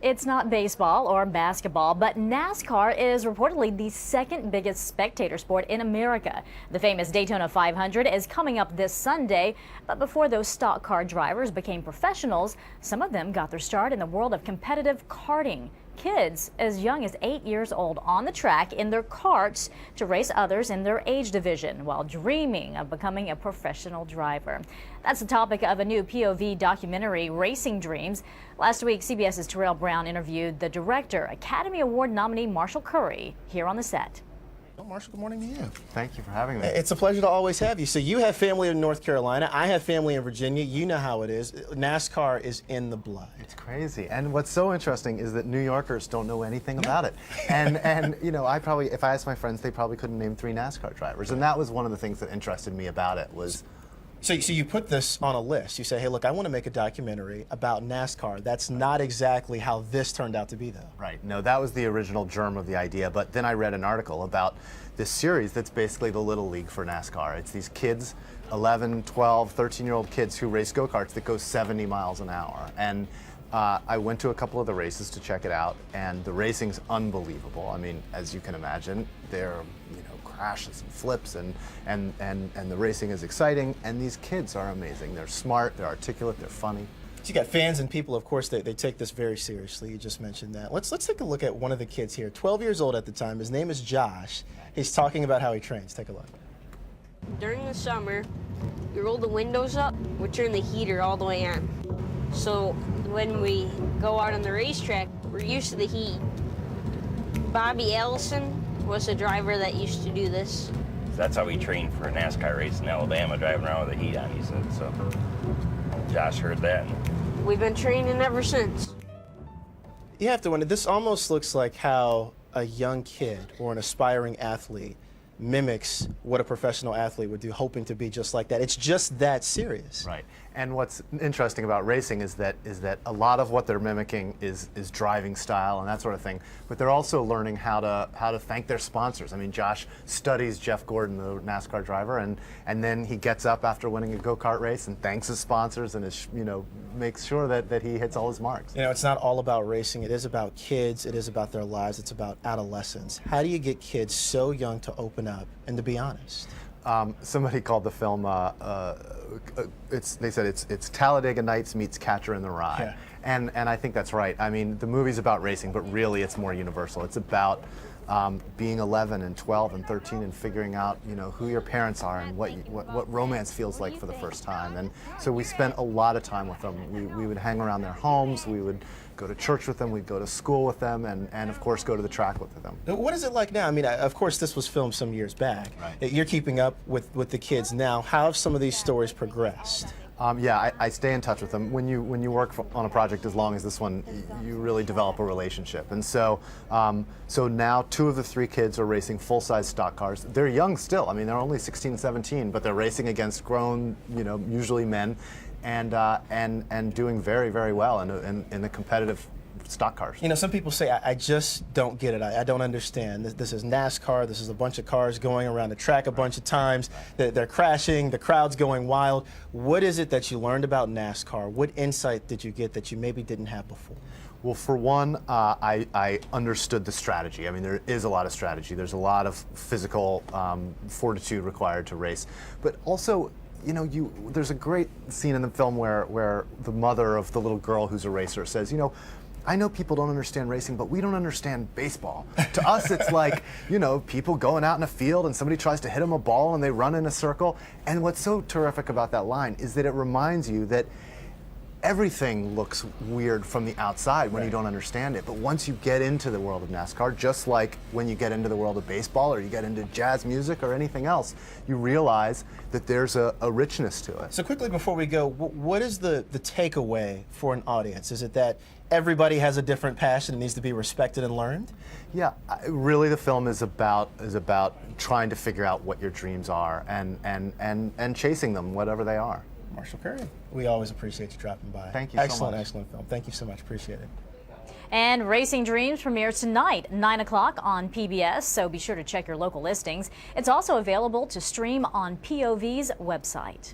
It's not baseball or basketball, but NASCAR is reportedly the second biggest spectator sport in America. The famous Daytona 500 is coming up this Sunday, but before those stock car drivers became professionals, some of them got their start in the world of competitive karting. Kids as young as 8 years old on the track in their karts to race others in their age division while dreaming of becoming a professional driver. That's the topic of a new POV documentary, Racing Dreams. Last week, CBS's Terrell Brown interviewed the director, Academy Award nominee Marshall Curry, here on the set. Well, Marshall, good morning to you. Thank you for having me. It's a pleasure to always have you. So you have family in North Carolina. I have family in Virginia. You know how it is. NASCAR is in the blood. It's crazy. And what's so interesting is that New Yorkers don't know anything about it. And you know, if I asked my friends, they probably couldn't name 3 NASCAR drivers. And that was one of the things that interested me about it was. So you put this on a list. You say, hey, look, I want to make a documentary about NASCAR. That's not exactly how this turned out to be, though. Right. No, that was the original germ of the idea. But then I read an article about this series that's basically the Little League for NASCAR. It's these kids, 11, 12, 13-year-old kids who race go-karts that go 70 miles an hour. And I went to a couple of the races to check it out, and the racing's unbelievable. I mean, as you can imagine, there are crashes and flips, and the racing is exciting, and these kids are amazing. They're smart, they're articulate, they're funny. So you got fans and people, of course, they take this very seriously. You just mentioned that. Let's take a look at one of the kids here, 12 years old at the time. His name is Josh. He's talking about how he trains. Take a look. During the summer, we roll the windows up, we turn the heater all the way on. So when we go out on the racetrack, we're used to the heat. Bobby Allison was a driver that used to do this. That's how we trained for a NASCAR race in Alabama, driving around with the heat on, he said. So Josh heard that. We've been training ever since. You have to wonder, this almost looks like how a young kid or an aspiring athlete mimics what a professional athlete would do, hoping to be just like that. It's just that serious. Right. And what's interesting about racing is that a lot of what they're mimicking is driving style and that sort of thing, but they're also learning how to thank their sponsors. I mean, Josh studies Jeff Gordon, the NASCAR driver, and then he gets up after winning a go-kart race and thanks his sponsors and is, makes sure that he hits all his marks. It's not all about racing. It is about kids. It is about their lives. It's about adolescence. How do you get kids so young to open up and to be honest? Somebody called the film, they said it's Talladega Nights meets Catcher in the Rye. Yeah. And I think that's right. I mean, the movie's about racing, but really it's more universal. It's about being 11 and 12 and 13 and figuring out, who your parents are and what romance feels like for the first time. And so we spent a lot of time with them. We would hang around their homes, we would go to church with them, we'd go to school with them, and of course go to the track with them. What is it like now? I mean, of course this was filmed some years back. Right. You're keeping up with the kids now. How have some of these stories progressed? Yeah, I stay in touch with them. When you work on a project as long as this one, you really develop a relationship. And so now 2 of the 3 kids are racing full-size stock cars. They're young still. I mean, they're only 16, 17, but they're racing against grown, usually men, and doing very, very well in the competitive stock cars. Some people say, I just don't get it. I don't understand. This is NASCAR. This is a bunch of cars going around the track a bunch of times. They're crashing. The crowd's going wild. What is it that you learned about NASCAR? What insight did you get that you maybe didn't have before? Well, for one, I understood the strategy. I mean, there is a lot of strategy. There's a lot of physical fortitude required to race. But also, there's a great scene in the film where the mother of the little girl who's a racer says, I know people don't understand racing, but we don't understand baseball. To us, it's like, people going out in a field and somebody tries to hit them a ball and they run in a circle. And what's so terrific about that line is that it reminds you that everything looks weird from the outside when you don't understand it. But once you get into the world of NASCAR, just like when you get into the world of baseball or you get into jazz music or anything else, you realize that there's a richness to it. So quickly before we go, what is the takeaway for an audience? Is it that everybody has a different passion and needs to be respected and learned? Yeah, really the film is about trying to figure out what your dreams are and chasing them, whatever they are. Marshall Curry, we always appreciate you dropping by. Thank you so much. Excellent, excellent film. Thank you so much. Appreciate it. And Racing Dreams premieres tonight, 9 o'clock on PBS, so be sure to check your local listings. It's also available to stream on POV's website.